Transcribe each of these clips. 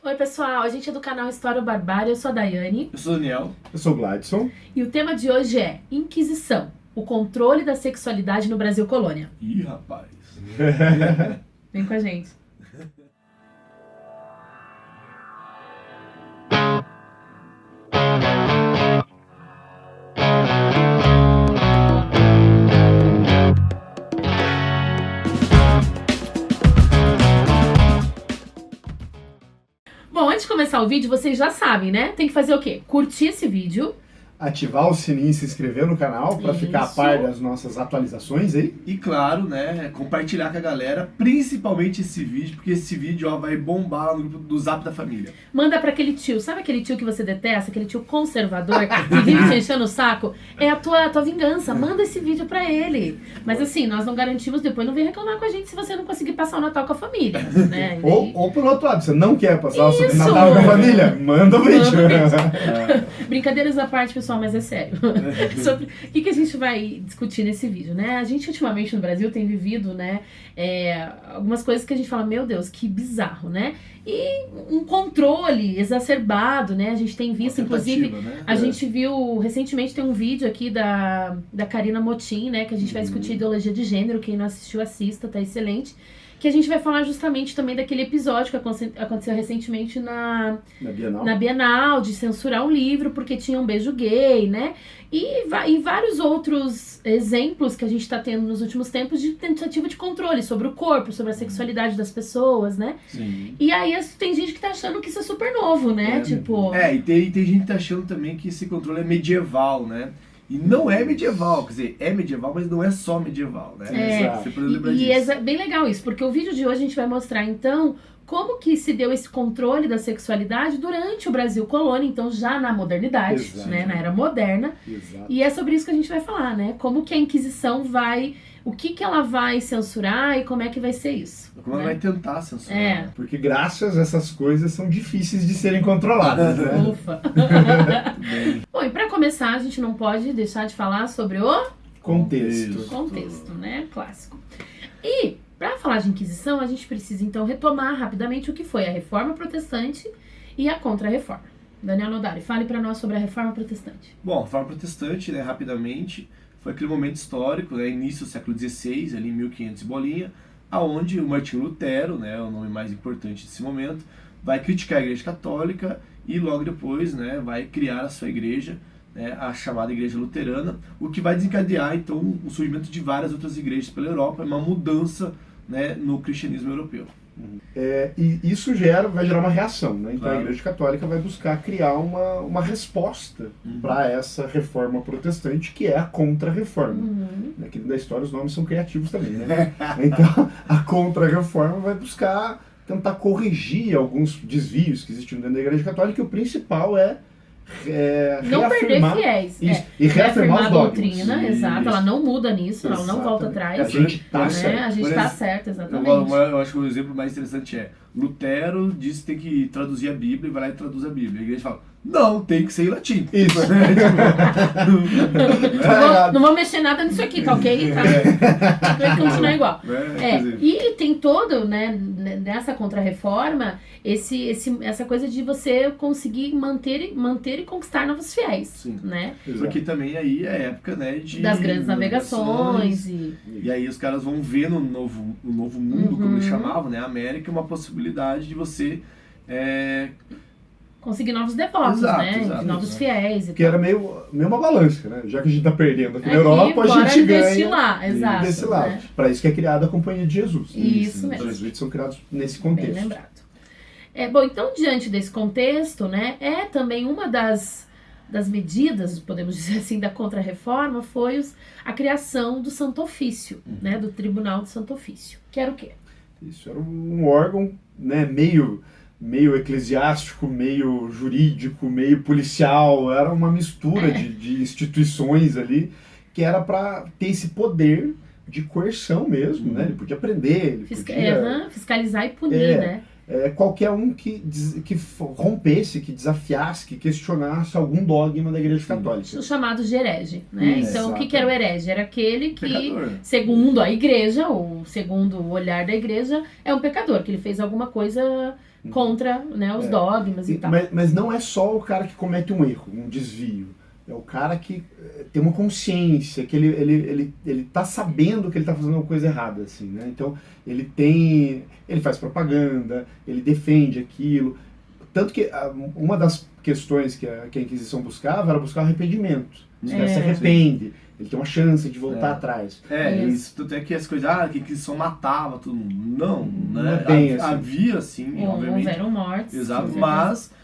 Oi pessoal, a gente é do canal História ou Barbárie, eu sou a Daiane. Eu sou o Daniel. Eu sou o Gladson. E o tema de hoje é Inquisição, o controle da sexualidade no Brasil colônia. Ih, rapaz. Vem com a gente. Bom, antes de começar o vídeo, vocês já sabem, né? Tem que fazer o quê? Curtir esse vídeo. Ativar o sininho e se inscrever no canal para ficar a Isso. par das nossas atualizações aí. E claro, né, compartilhar com a galera, principalmente esse vídeo, porque esse vídeo ó, vai bombar no grupo do Zap da família. Manda pra aquele tio, sabe aquele tio que você detesta? Aquele tio conservador que vive te enchendo o saco? É a tua vingança, manda esse vídeo pra ele. Mas assim, nós não garantimos, depois não vem reclamar com a gente se você não conseguir passar o Natal com a família, né? Ou pelo outro lado, você não quer passar o Isso. Natal com a família? Manda o vídeo. Brincadeiras à parte, pessoal, mas é sério. Sobre o que a gente vai discutir nesse vídeo, né? A gente ultimamente no Brasil tem vivido, né, algumas coisas que a gente fala, meu Deus, que bizarro, né? E um controle exacerbado, né? A gente tem visto, inclusive, Né? a gente viu, recentemente tem um vídeo aqui da Karina Motin, né? Que a gente vai discutir ideologia de gênero, quem não assistiu, assista, tá excelente. Que a gente vai falar justamente também daquele episódio que aconteceu recentemente na Bienal, de censurar um livro porque tinha um beijo gay, né? E vários outros exemplos que a gente está tendo nos últimos tempos de tentativa de controle sobre o corpo, sobre a sexualidade das pessoas, né? Sim. E aí tem gente que tá achando que isso é super novo, né? E tem gente que tá achando também que esse controle é medieval, né? E não é medieval, quer dizer, é medieval, mas não é só medieval, né? É, Você pode lembrar e disso. é bem legal isso, porque o vídeo de hoje a gente vai mostrar, então, como que se deu esse controle da sexualidade durante o Brasil colônia, então já na modernidade, Exato. né, na era moderna. Exato. E é sobre isso que a gente vai falar, né? Como que a Inquisição vai... O que ela vai censurar e como é que vai ser isso. Como ela vai tentar censurar. É. Porque graças a essas coisas são difíceis de serem controladas, né? Ufa! Bom, e pra começar, a gente não pode deixar de falar sobre o contexto, né? Clássico. E, para falar de Inquisição, a gente precisa, então, retomar rapidamente o que foi a Reforma Protestante e a Contra-Reforma. Daniel Nodari, fale para nós sobre a Reforma Protestante. Bom, a Reforma Protestante, né, rapidamente, foi aquele momento histórico, né, início do século XVI, ali em 1500 e bolinha, aonde o Martinho Lutero, né, o nome mais importante desse momento, vai criticar a Igreja Católica e logo depois, né, vai criar a sua igreja, né, a chamada Igreja Luterana, o que vai desencadear, então, o surgimento de várias outras igrejas pela Europa, uma mudança, né, no cristianismo europeu. E isso vai gerar uma reação, né? Então Claro. a Igreja Católica vai buscar criar uma resposta para essa reforma protestante, que é a Contra-Reforma. Aqui da história os nomes são criativos também, né? Então a Contra-Reforma vai buscar tentar corrigir alguns desvios que existiam dentro da Igreja Católica, e o principal é Não perder reafirmar fiéis. isso, e reafirmar os a dogmas. doutrina, exato. Isso. Ela não muda nisso, ela não Exatamente. volta atrás. A gente tá né? certo. A gente Por tá exemplo, certo, exatamente. Eu acho que o exemplo mais interessante é Lutero diz que tem que traduzir a Bíblia e vai lá e traduz a Bíblia. A igreja fala, não, tem que ser em latim. Isso. Não vou mexer nada nisso aqui, tá ok? Tá? Vai continuar igual. E tem todo, né, nessa Contra-Reforma, essa coisa de você conseguir manter e conquistar novos fiéis. Sim. Né? Porque também aí é a época, né, Das grandes navegações. E aí os caras vão ver no novo mundo, como eles chamavam, né, a América, uma possibilidade de você conseguir novos devotos, né? Novos fiéis. Que era meio uma balança, né? Já que a gente tá perdendo aqui na Aqui, Europa, a gente investir ganha lá, exato, desse lado. né? Para isso que é criada a Companhia de Jesus. Isso mesmo. Os jesuítas são criados nesse Bem contexto. lembrado. Bom, então, diante desse contexto, né, também uma das medidas, podemos dizer assim, da Contra-Reforma foi a criação do Santo Ofício, né, do Tribunal do Santo Ofício, que era o quê? Isso era um órgão, né, meio eclesiástico, meio jurídico, meio policial, era uma mistura de instituições ali, que era para ter esse poder de coerção mesmo, né? Ele podia prender, ele podia... Fiscalizar e punir, né? qualquer um que rompesse, que desafiasse, que questionasse algum dogma da Igreja Católica. O chamado de herege, né? Então, o que era o herege? Era aquele que, Pecador. segundo a igreja, ou segundo o olhar da igreja, é um pecador, que ele fez alguma coisa contra, né, os dogmas e tal. Mas não é só o cara que comete um erro, um desvio. É o cara que tem uma consciência, que ele tá sabendo que ele tá fazendo uma coisa errada, assim, né? Então, ele faz propaganda, ele defende aquilo. Tanto que uma das questões que a Inquisição buscava era buscar arrependimento. O cara se arrepende, ele tem uma chance de voltar atrás. Isso. Tanto é que as coisas, que a Inquisição matava todo mundo. Não, né? É bem assim. Havia, sim, obviamente. Houveram mortes. Exato, mas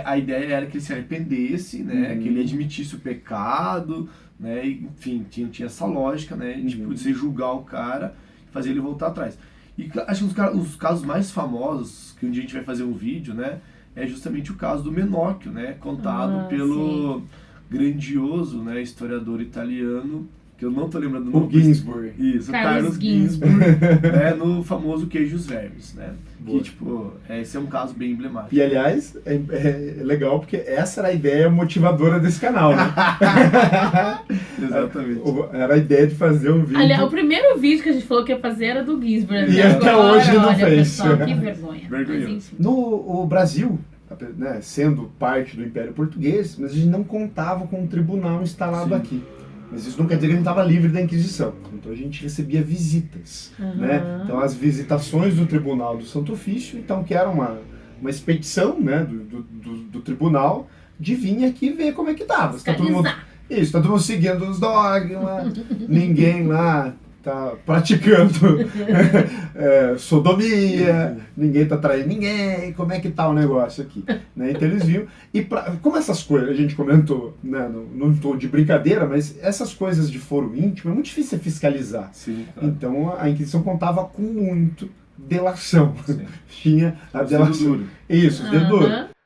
a ideia era que ele se arrependesse, né? Que ele admitisse o pecado, né? E, enfim, tinha essa lógica, né? De você julgar o cara e fazer ele voltar atrás. E acho que os casos mais famosos, que um dia a gente vai fazer um vídeo, né? É justamente o caso do Menóquio, né? Contado pelo grandioso, né, historiador italiano, que eu não tô lembrando o nome. O Ginsburg. Isso, Carlos Ginsburg, né, no famoso Queijos Vermes, né? Boa. Que, tipo, esse é um caso bem emblemático. E, aliás, é legal porque essa era a ideia motivadora desse canal, né? Exatamente. Era a ideia de fazer um vídeo... Aliás, o primeiro vídeo que a gente falou que ia fazer era do Ginsburg. E até hoje não fez. Pessoal, que vergonha. Vergonhoso. No Brasil, né, sendo parte do Império Português, mas a gente não contava com um tribunal instalado aqui. Mas isso não quer dizer que a gente estava livre da Inquisição. Então a gente recebia visitas. Né? Então as visitações do Tribunal do Santo Ofício, então, que era uma expedição, né, do tribunal de vir aqui ver como é que estava. Está todo mundo seguindo os dogmas, ninguém lá tá praticando sodomia, ninguém tá traindo ninguém, como é que tá o negócio aqui, né? Então eles viam, e como essas coisas, a gente comentou, né, não estou de brincadeira, mas essas coisas de foro íntimo é muito difícil fiscalizar. Sim, claro. Então a Inquisição contava com muito delação. Tinha a delação. Dedo duro. Isso, os dedo duro.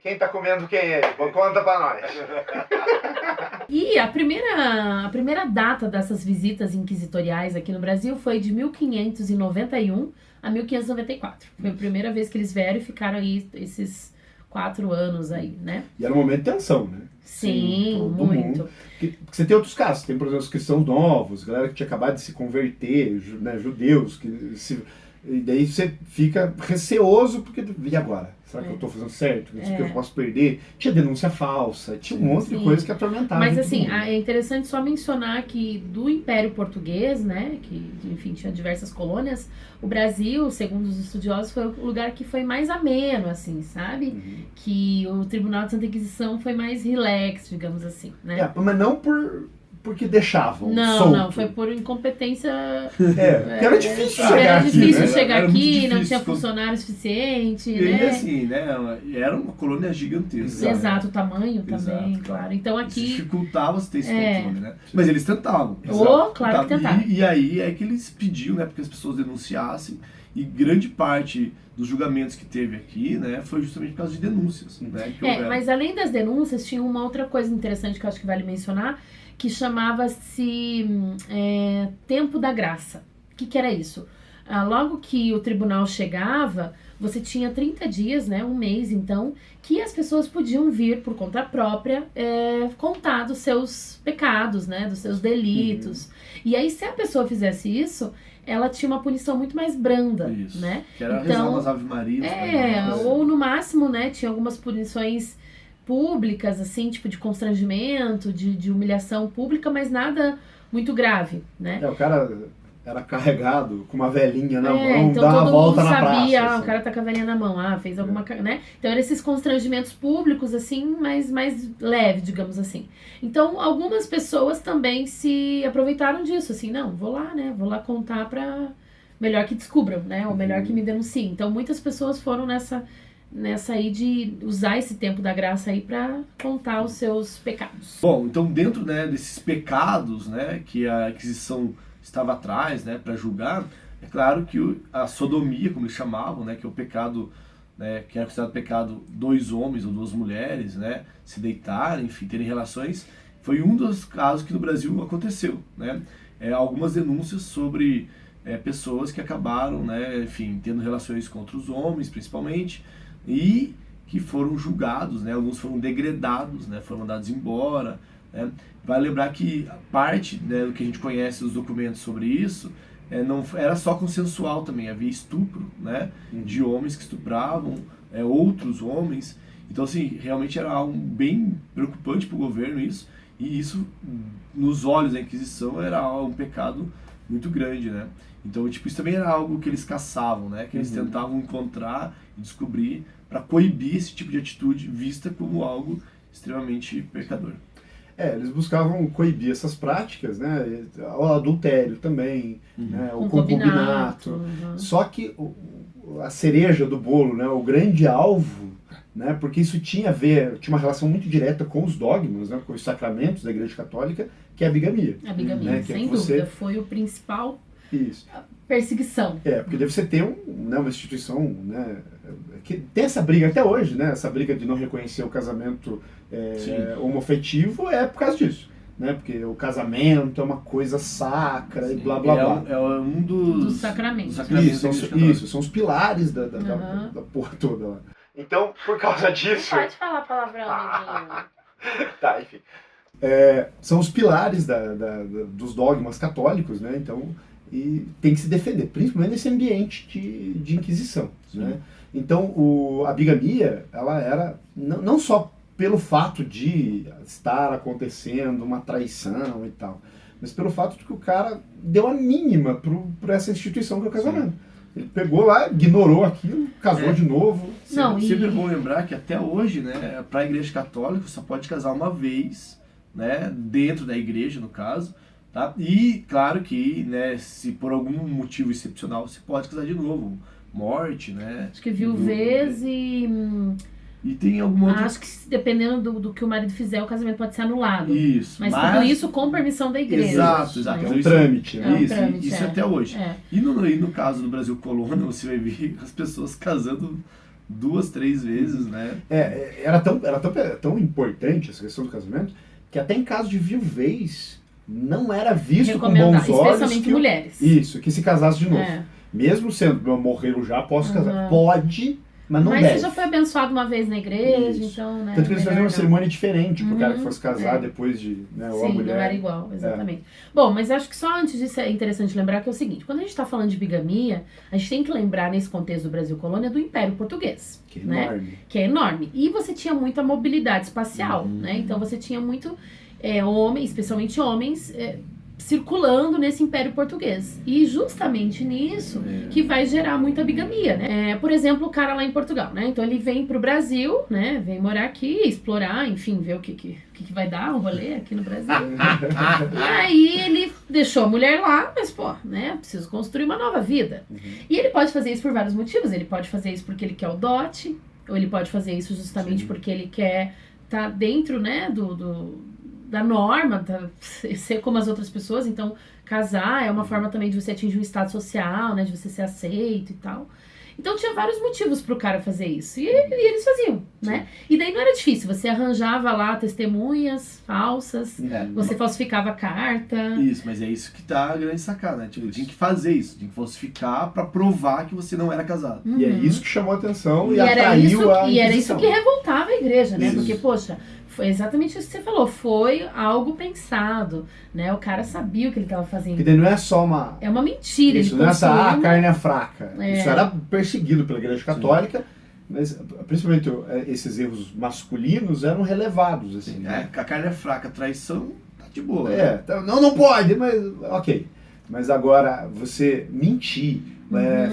Quem tá comendo quem é? Conta pra nós. E a primeira data dessas visitas inquisitoriais aqui no Brasil foi de 1591 a 1594. Foi a primeira vez que eles vieram e ficaram aí esses 4 anos aí, né? E era um momento de tensão, né? Sim, muito. Porque você tem outros casos, tem, por exemplo, os cristãos novos, galera que tinha acabado de se converter, né, judeus, e daí você fica receoso, porque, e agora? Será que eu estou fazendo certo? Isso que eu posso perder? Tinha denúncia falsa, tinha um monte de coisa que atormentava. Mas assim, é interessante só mencionar que do Império Português, né, que enfim tinha diversas colônias, o Brasil, segundo os estudiosos, foi o lugar que foi mais ameno, assim, sabe? Que o Tribunal de Santa Inquisição foi mais relax, digamos assim, né? Mas não porque deixavam solto. Não, foi por incompetência. Porque era difícil chegar aqui. Era difícil chegar aqui, não difícil. tinha funcionário suficiente, E né? assim, né? Era uma colônia gigantesca. Exato, o tamanho também, claro. Então aqui. Isso dificultava você ter esse controle, né? Mas eles tentavam. Claro que tentavam. E aí é que eles pediam, né, porque as pessoas denunciassem. E grande parte dos julgamentos que teve aqui, né, foi justamente por causa de denúncias, né? Mas além das denúncias, tinha uma outra coisa interessante que eu acho que vale mencionar, que chamava-se Tempo da Graça. O que era isso? Logo que o tribunal chegava, você tinha 30 dias, né, um mês então, que as pessoas podiam vir por conta própria contar dos seus pecados, né, dos seus delitos. E aí, se a pessoa fizesse isso, ela tinha uma punição muito mais branda, né? Que era rezar umas Ave Marias. Ou no máximo, né, tinha algumas punições públicas, assim, tipo de constrangimento, de humilhação pública, mas nada muito grave, né? O cara era carregado com uma velhinha na mão, então dava a volta mundo na sabia, praça. Assim. O cara tá com a velhinha na mão, fez alguma... né? Então eram esses constrangimentos públicos, assim, mais leve, digamos assim. Então algumas pessoas também se aproveitaram disso, assim, não, vou lá contar pra... melhor que descubram, né? Ou melhor que me denunciem. Então muitas pessoas foram nessa aí de usar esse tempo da graça aí pra contar os seus pecados. Bom, então dentro, né, desses pecados, né, que a Inquisição estava atrás, né, para julgar, é claro que a sodomia, como eles chamavam, né, que é o pecado, né, que era considerado pecado 2 homens ou 2 mulheres, né, se deitarem, enfim, terem relações, foi um dos casos que no Brasil aconteceu, né, algumas denúncias sobre pessoas que acabaram, né, enfim, tendo relações com outros homens, principalmente, e que foram julgados, né, alguns foram degredados, né, foram mandados embora, né. Vale lembrar que parte, né, do que a gente conhece os documentos sobre isso, não era só consensual também, havia estupro, né, de homens que estupravam outros homens. Então, assim, realmente era algo bem preocupante para o governo isso, e isso, nos olhos da Inquisição, era um pecado muito grande, né. Então, tipo, isso também era algo que eles caçavam, né, que eles tentavam encontrar e descobrir para coibir esse tipo de atitude vista como algo extremamente pecador. Eles buscavam coibir essas práticas, né? O adultério também, né? O concubinato. Só que a cereja do bolo, né? O grande alvo, né? Porque isso tinha uma relação muito direta com os dogmas, né? Com os sacramentos da Igreja Católica, que é a bigamia. A bigamia, né? sem dúvida, foi o principal perseguição. Porque deve você ter uma instituição, né? Que tem essa briga até hoje, né? Essa briga de não reconhecer o casamento homoafetivo é por causa disso, né? Porque o casamento é uma coisa sacra e blá blá blá. É um dos sacramentos. Isso, são os pilares da porra toda lá. Então, por causa disso... Pode falar palavrão, amiguinho. Tá, enfim. São os pilares dos dogmas católicos, né? Então, e tem que se defender, principalmente nesse ambiente de inquisição, né? Então, a bigamia, ela era não só pelo fato de estar acontecendo uma traição e tal, mas pelo fato de que o cara deu a mínima para essa instituição que é o casamento. Ele pegou lá, ignorou aquilo, casou de novo. Sempre é bom lembrar que até hoje, né, para a Igreja Católica, você pode casar uma vez, né, dentro da igreja, no caso, tá? E, claro que, né, se por algum motivo excepcional, você pode casar de novo. Morte, né? Acho que viuvez e tem alguma outra... Acho que dependendo do que o marido fizer, o casamento pode ser anulado. Isso. Mas tudo isso com permissão da igreja. Exato. É um trâmite. Isso até hoje. E no caso do Brasil colônia, você vai ver as pessoas casando 2, 3 vezes, né? Era tão importante essa questão do casamento, que até em caso de viuvez, não era visto com bons olhos... Especialmente mulheres. Isso, que se casasse de novo. Mesmo sendo, morreram já, posso casar. Pode, mas não deve. Mas você já foi abençoado uma vez na igreja, então, né? Tanto que eles faziam uma cerimônia diferente pro cara que fosse casar depois de, né, ou a mulher. Não era igual, exatamente. Bom, mas acho que só antes disso é interessante lembrar que é o seguinte, quando a gente está falando de bigamia, a gente tem que lembrar nesse contexto do Brasil colônia do Império Português. Que é enorme. Que é enorme. E você tinha muita mobilidade espacial, né? Então você tinha muito homens, especialmente homens, circulando nesse Império Português. E justamente nisso que vai gerar muita bigamia, né? Por exemplo, o cara lá em Portugal, né? Então ele vem pro Brasil, né? Vem morar aqui, explorar, enfim, ver o que vai dar um rolê aqui no Brasil. E aí ele deixou a mulher lá, mas, né? Preciso construir uma nova vida. E ele pode fazer isso por vários motivos. Ele pode fazer isso porque ele quer o dote, ou ele pode fazer isso justamente porque ele quer estar dentro, né, da norma, ser como as outras pessoas. Então, casar é uma forma também de você atingir um estado social, né, de você ser aceito e tal. Então, tinha vários motivos pro cara fazer isso. E eles faziam, né? E daí não era difícil. Você arranjava lá testemunhas falsas, você falsificava a carta. Isso, mas é isso que tá a grande sacada, né? Tipo, tinha que fazer isso, tinha que falsificar pra provar que você não era casado. E é isso que chamou a atenção e atraiu a Inquisição. E era isso que revoltava a igreja, né? Porque, poxa, foi exatamente isso que você falou. Foi algo pensado, né? O cara sabia o que ele estava fazendo. Porque não é só uma... É uma mentira. Isso, não é essa, a carne é fraca. Isso era perseguido pela Igreja Católica, mas principalmente esses erros masculinos eram relevados, assim. Né? A carne é fraca, a traição tá de boa. Não pode, mas ok. Mas agora, você mentir,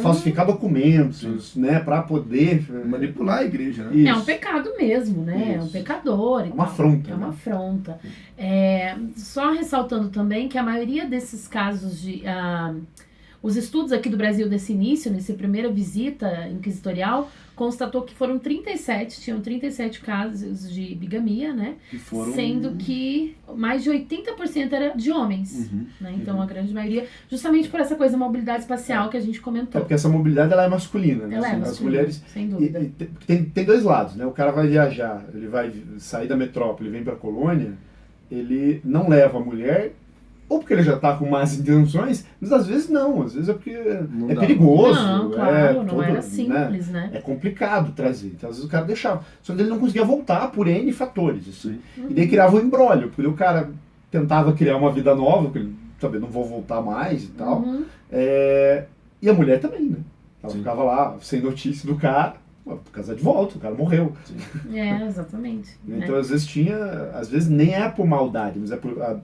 falsificar documentos, né, para poder manipular a igreja, né? Isso. É um pecado mesmo, né? É um pecador. É uma afronta. É uma afronta. Só ressaltando também que a maioria desses casos de... os estudos aqui do Brasil desse início, nessa primeira visita inquisitorial, constatou que tinham 37 casos de bigamia, né? Sendo que mais de 80% era de homens, né? Então a grande maioria, justamente por essa coisa da mobilidade espacial que a gente comentou. Porque essa mobilidade ela é masculina, né? Ela é masculina, as mulheres, sem dúvida. Tem dois lados, né? O cara vai viajar, ele vai sair da metrópole e vem para a colônia, ele não leva a mulher ou porque ele já está com más intenções, mas às vezes não, às vezes é porque Não é dá. perigoso. Não, claro, não todo, era simples, né? É complicado trazer. Então às vezes o cara deixava. Só que ele não conseguia voltar por N fatores. Assim. E daí criava um embrólio, porque o cara tentava criar uma vida nova, porque ele, sabe, não vou voltar mais e tal. E a mulher também, né? Ela ficava lá sem notícia do cara, vou casar de volta, o cara morreu. Exatamente. Então às vezes nem é por maldade, mas é por a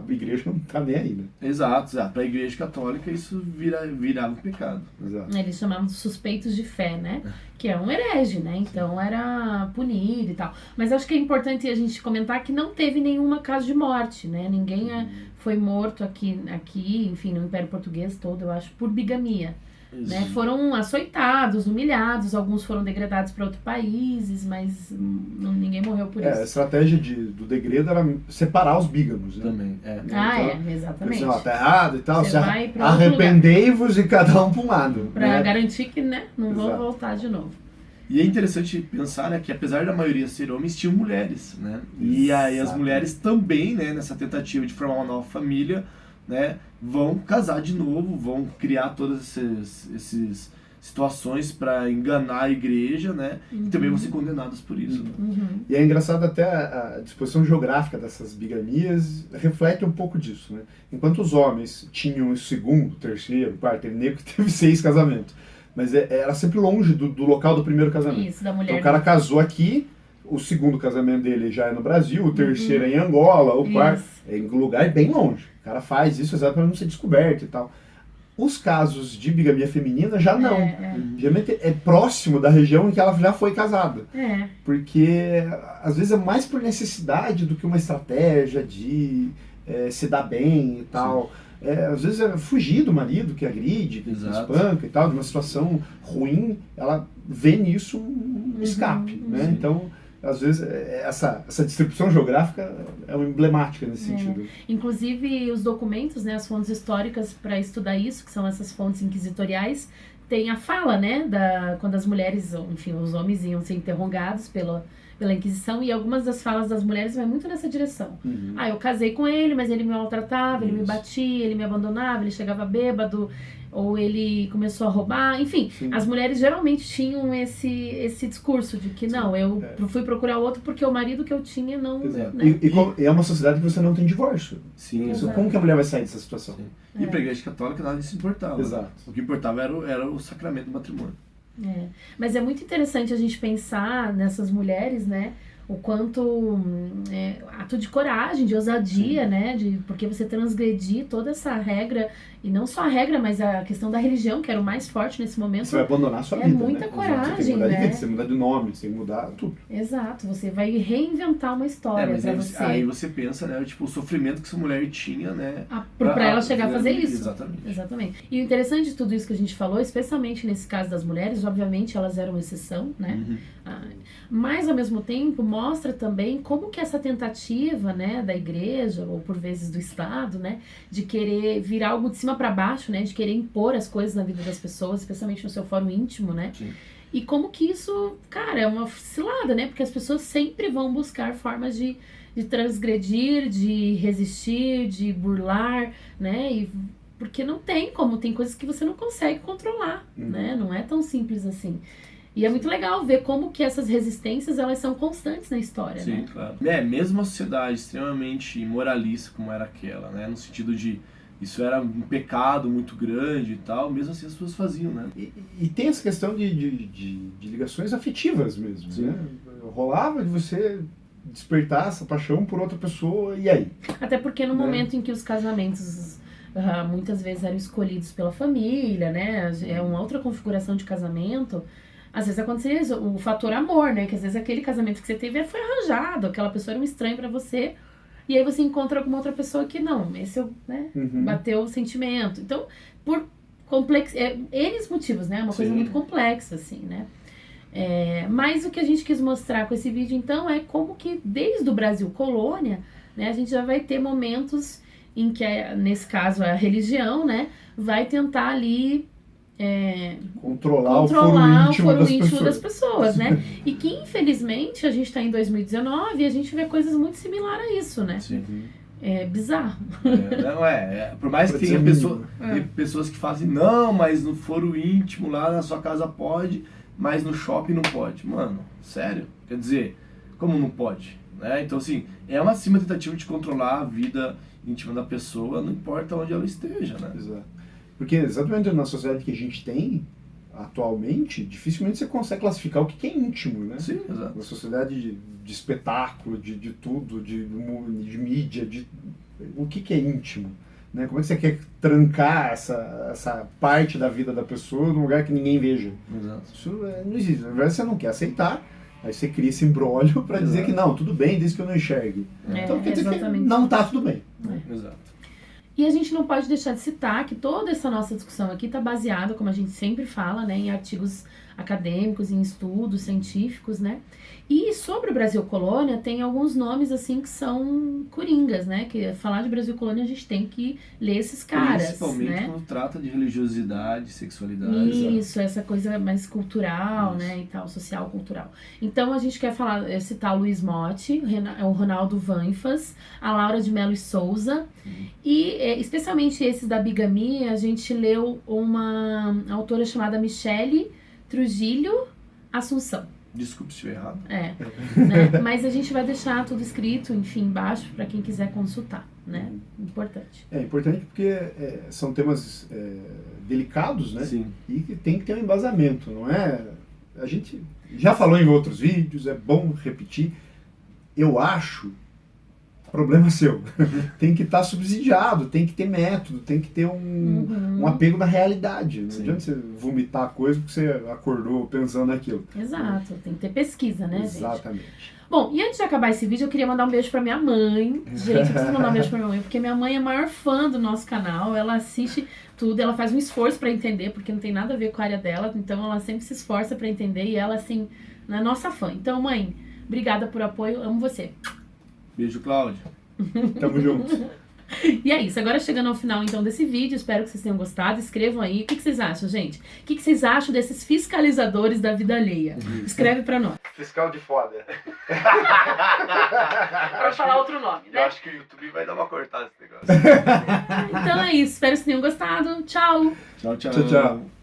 igreja não tá nem aí, né? Exato. Para a igreja católica isso virava um pecado. Exato. Eles chamavam de suspeitos de fé, né? Que é um herege, né? Então era punido e tal. Mas acho que é importante a gente comentar que não teve nenhuma caso de morte, né? Ninguém foi morto aqui, enfim, no Império Português todo, eu acho, por bigamia. Né? Foram açoitados, humilhados, alguns foram degradados para outros países, mas ninguém morreu por isso. A estratégia do degredo era separar os bígamos, né? Também, Exatamente. Tá errado e tal, Você vai pra arrependei-vos e cada um para um lado. Para garantir que, né, não vão voltar de novo. E é interessante pensar, né, que apesar da maioria ser homens, tinham mulheres, né? E aí as mulheres também, né, nessa tentativa de formar uma nova família, né, vão casar de novo, vão criar todas essas situações para enganar a igreja, né, e também vão ser condenadas por isso. Né? E é engraçado até a disposição geográfica dessas bigamias reflete um pouco disso, né? Enquanto os homens tinham o segundo, terceiro, quarto, teve negro que teve 6 casamentos, mas era sempre longe do local do primeiro casamento. Isso, da mulher. Então o cara casou aqui, o segundo casamento dele já é no Brasil, o terceiro é em Angola, o quarto é em um lugar bem longe. O cara faz isso exatamente para não ser descoberto e tal. Os casos de bigamia feminina já não. Geralmente é próximo da região em que ela já foi casada. Porque às vezes é mais por necessidade do que uma estratégia de se dar bem e tal. Às vezes é fugir do marido que agride, que espanca e tal, de uma situação ruim, ela vê nisso um escape. Né? Então, às vezes, essa distribuição geográfica é emblemática nesse sentido. Inclusive, os documentos, né, as fontes históricas para estudar isso, que são essas fontes inquisitoriais, tem a fala, né, quando as mulheres, enfim, os homens iam ser interrogados pela Inquisição, e algumas das falas das mulheres vai muito nessa direção. Eu casei com ele, mas ele me maltratava, ele me batia, ele me abandonava, ele chegava bêbado, ou ele começou a roubar, enfim. As mulheres geralmente tinham esse discurso de que não, eu fui procurar outro porque o marido que eu tinha não... Né? E é uma sociedade que você não tem divórcio. Sim, como que a mulher vai sair dessa situação? E para a igreja católica nada disso importava. Exato. O que importava era o sacramento do matrimônio. Mas é muito interessante a gente pensar nessas mulheres, né? O quanto ato de coragem, de ousadia, né? Porque você transgredir toda essa regra, e não só a regra, mas a questão da religião, que era o mais forte nesse momento. Você vai abandonar a sua vida. É muita né? coragem, você tem que mudar né? de vida, você tem que mudar de nome, você tem que mudar tudo. Exato, você vai reinventar uma história mas pra aí, você. Aí você pensa, né? Tipo, o sofrimento que essa mulher tinha, né? Pra ela chegar a fazer isso. Exatamente. E o interessante de tudo isso que a gente falou, especialmente nesse caso das mulheres, obviamente elas eram exceção, né? Mas, ao mesmo tempo, mostra também como que essa tentativa, né, da igreja, ou por vezes do Estado, né, de querer virar algo de cima para baixo, né, de querer impor as coisas na vida das pessoas, especialmente no seu fórum íntimo, né? Sim. E como que isso, cara, é uma cilada, né? Porque as pessoas sempre vão buscar formas de transgredir, de resistir, de burlar, né? Porque não tem como, tem coisas que você não consegue controlar, né? Não é tão simples assim. E é muito legal ver como que essas resistências, elas são constantes na história, né? Sim, claro. Mesmo uma sociedade extremamente moralista como era aquela, né? No sentido de isso era um pecado muito grande e tal, mesmo assim as pessoas faziam, né? E tem essa questão de ligações afetivas mesmo, né? Rolava de você despertar essa paixão por outra pessoa, e aí? Até porque no momento em que os casamentos muitas vezes eram escolhidos pela família, né? É uma outra configuração de casamento. Às vezes acontecia isso, o fator amor, né? Que às vezes aquele casamento que você teve foi arranjado, aquela pessoa era um estranho pra você, e aí você encontra alguma outra pessoa que não, esse né? Bateu o sentimento. Então, por N motivos, né? Uma coisa muito complexa, assim, né? Mas o que a gente quis mostrar com esse vídeo, então, é como que desde o Brasil colônia, né? A gente já vai ter momentos em que, nesse caso, a religião, né? Vai tentar ali... controlar o foro íntimo das pessoas, né? E que, infelizmente, a gente está em 2019 e a gente vê coisas muito similares a isso, né? É bizarro. Por mais que Pode tenha ser mínimo. tem pessoas que fazem, não, mas no foro íntimo lá na sua casa pode, mas no shopping não pode. Mano, sério? Quer dizer, como não pode? Né? Então, assim, é uma tentativa de controlar a vida íntima da pessoa, não importa onde ela esteja, né? Exato. Porque exatamente na sociedade que a gente tem, atualmente, dificilmente você consegue classificar o que é íntimo, né? Sim, exato. Uma sociedade de espetáculo, de tudo, de mídia, o que é íntimo? Né? Como é que você quer trancar essa parte da vida da pessoa num lugar que ninguém veja? Exato. Isso não existe. Na verdade, você não quer aceitar, aí você cria esse imbróglio para dizer que não, tudo bem, desde que eu não enxergue. Então quer dizer que não tá tudo bem. Exato. E a gente não pode deixar de citar que toda essa nossa discussão aqui está baseada, como a gente sempre fala, né, em artigos acadêmicos, em estudos científicos, né? E sobre o Brasil Colônia, tem alguns nomes, assim, que são coringas, né? Que falar de Brasil Colônia, a gente tem que ler esses caras, Principalmente né? quando trata de religiosidade, sexualidade. Isso, essa coisa mais cultural, né, e tal, social, cultural. Então, a gente quer citar o Luiz Motti, o Ronaldo Vanfas, a Laura de Mello e Souza, e especialmente esses da bigamia, a gente leu uma autora chamada Michele Trujillo Assunção. Desculpe se estiver errado. Né? Mas a gente vai deixar tudo escrito, enfim, embaixo, para quem quiser consultar, né? Importante. É importante porque são temas delicados, né? Sim. E que tem que ter um embasamento, não é? A gente já falou em outros vídeos, é bom repetir. Eu acho, problema seu. Tem que estar subsidiado, tem que ter método, tem que ter um apego na realidade. Não adianta você vomitar a coisa porque você acordou pensando naquilo. Exato, tem que ter pesquisa, né, gente? Exatamente. Bom, e antes de acabar esse vídeo, eu queria mandar um beijo pra minha mãe. Gente, eu preciso mandar um beijo pra minha mãe, porque minha mãe é a maior fã do nosso canal. Ela assiste tudo, ela faz um esforço pra entender, porque não tem nada a ver com a área dela. Então, ela sempre se esforça pra entender e ela, assim, é nossa fã. Então, mãe, obrigada por apoio, amo você. Beijo, Cláudio. Tamo junto. E é isso, agora chegando ao final então desse vídeo, espero que vocês tenham gostado, escrevam aí, o que vocês acham, gente? O que vocês acham desses fiscalizadores da vida alheia? Escreve pra nós. Fiscal de foda. Pra falar outro nome, né? Eu acho que o YouTube vai dar uma cortada nesse negócio. Então é isso, espero que vocês tenham gostado, tchau! Tchau, tchau. Tchau, tchau.